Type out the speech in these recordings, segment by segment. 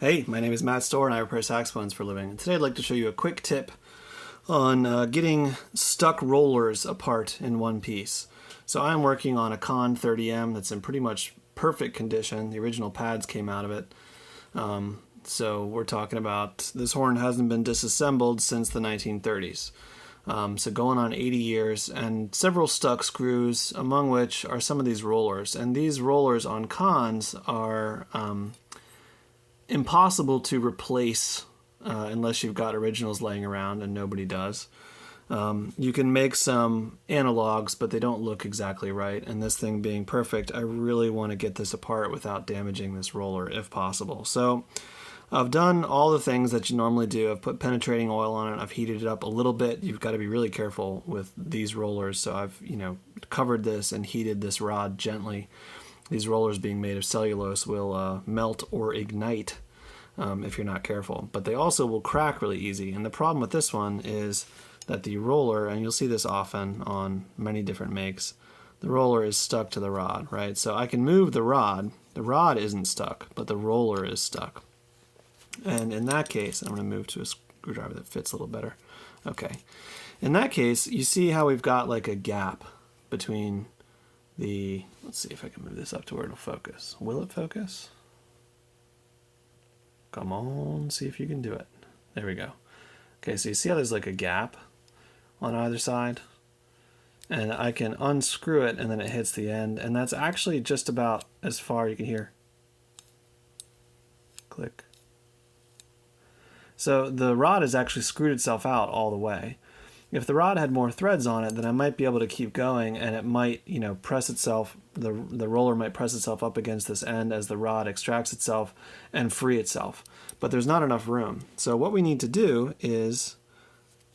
Hey, my name is Matt Stohrer and I repair saxophones for a living. And today I'd like to show you a quick tip on getting stuck rollers apart in one piece. So I'm working on a Con 30M that's in pretty much perfect condition. The original pads came out of it. So we're talking about this horn hasn't been disassembled since the 1930s. So going on 80 years, and several stuck screws, among which are some of these rollers. And these rollers on Cons are impossible to replace unless you've got originals laying around, and nobody does. You can make some analogs, but they don't look exactly right. And this thing being perfect, I really want to get this apart without damaging this roller if possible. So I've done all the things that you normally do. I've put penetrating oil on it. I've heated it up a little bit. You've got to be really careful with these rollers. So I've, covered this and heated this rod gently. These rollers, being made of cellulose, will melt or ignite if you're not careful. But they also will crack really easy. And the problem with this one is that the roller, and you'll see this often on many different makes, the roller is stuck to the rod, right? So I can move the rod. The rod isn't stuck, but the roller is stuck. And in that case, I'm going to move to a screwdriver that fits a little better. Okay. In that case, you see how we've got like a gap between the, let's see if I can move this up to where it'll focus. Will it focus? Come on, see if you can do it. There we go. Okay, so you see how there's like a gap on either side? And I can unscrew it and then it hits the end, and that's actually just about as far you can hear. Click. So the rod has actually screwed itself out all the way. If the rod had more threads on it, then I might be able to keep going, and it might, press itself, the roller might press itself up against this end as the rod extracts itself and free itself. But there's not enough room. So what we need to do is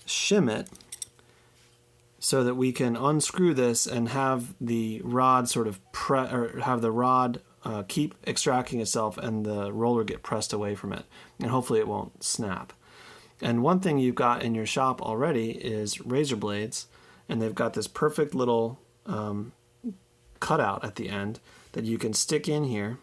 shim it so that we can unscrew this and have the rod sort of keep extracting itself and the roller get pressed away from it. And hopefully it won't snap. And one thing you've got in your shop already is razor blades, and they've got this perfect little cutout at the end that you can stick in here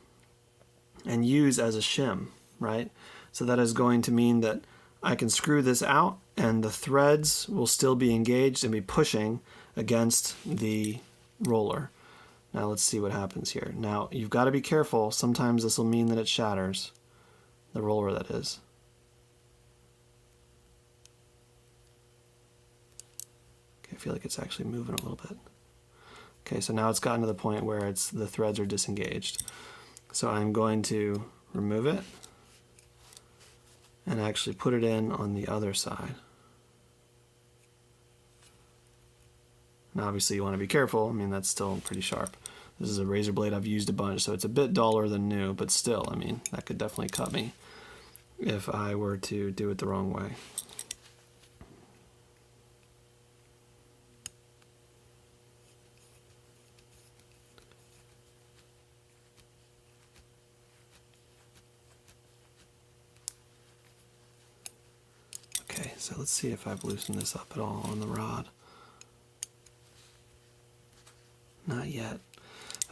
and use as a shim, right? So that is going to mean that I can screw this out and the threads will still be engaged and be pushing against the roller. Now let's see what happens here. Now you've got to be careful. Sometimes this will mean that it shatters, the roller that is. I feel like it's actually moving a little bit. Okay, so now it's gotten to the point where the threads are disengaged. So I'm going to remove it and actually put it in on the other side. Now obviously you want to be careful. I mean, that's still pretty sharp. This is a razor blade I've used a bunch, so it's a bit duller than new, but still, I mean, that could definitely cut me if I were to do it the wrong way. Okay, so let's see if I've loosened this up at all on the rod. Not yet.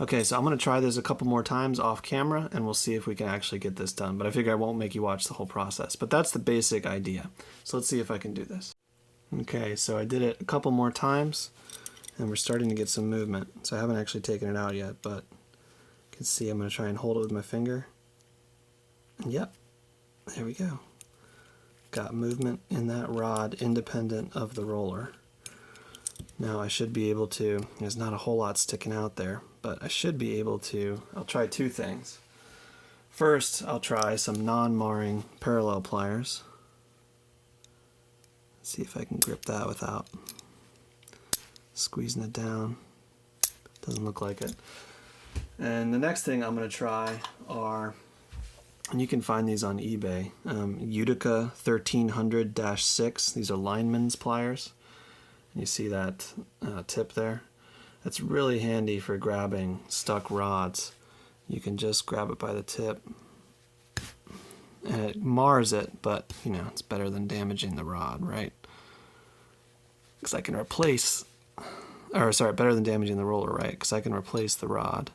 Okay, so I'm going to try this a couple more times off camera, and we'll see if we can actually get this done. But I figure I won't make you watch the whole process. But that's the basic idea. So let's see if I can do this. Okay, so I did it a couple more times, and we're starting to get some movement. So I haven't actually taken it out yet, but you can see I'm going to try and hold it with my finger. Yep, there we go. Got movement in that rod independent of the roller. Now I should be able to, there's not a whole lot sticking out there, but I should be able to, I'll try two things. First, I'll try some non-marring parallel pliers. See if I can grip that without squeezing it down. Doesn't look like it. And the next thing I'm going to try are, and you can find these on eBay, Utica 1300-6. These are lineman's pliers. You see that tip there? That's really handy for grabbing stuck rods. You can just grab it by the tip. And it mars it, but it's better than damaging the rod, right? Because I can replace, better than damaging the roller, right? Because I can replace the rod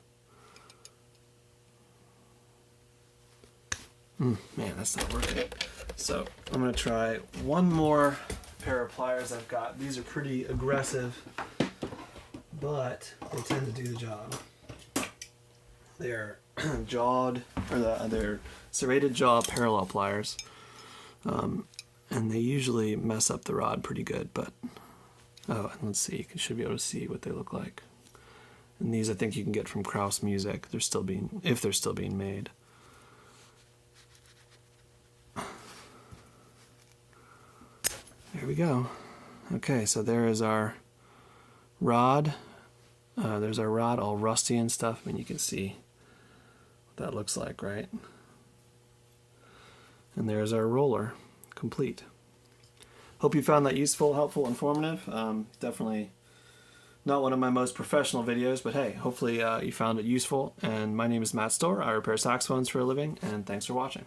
Man, that's not working. So I'm going to try one more pair of pliers I've got. These are pretty aggressive, but they tend to do the job. They're jawed, or they're serrated jaw parallel pliers, and they usually mess up the rod pretty good. But oh, and let's see, you should be able to see what they look like. And these I think you can get from Kraus Music. They're still being, if they're still being made. There we go. Okay, so there is our rod. There's our rod all rusty and stuff. I mean, you can see what that looks like, right? And there's our roller, complete. Hope you found that useful, helpful, informative. Definitely not one of my most professional videos, but hey, hopefully you found it useful. And my name is Matt Stohrer. I repair saxophones for a living, and thanks for watching.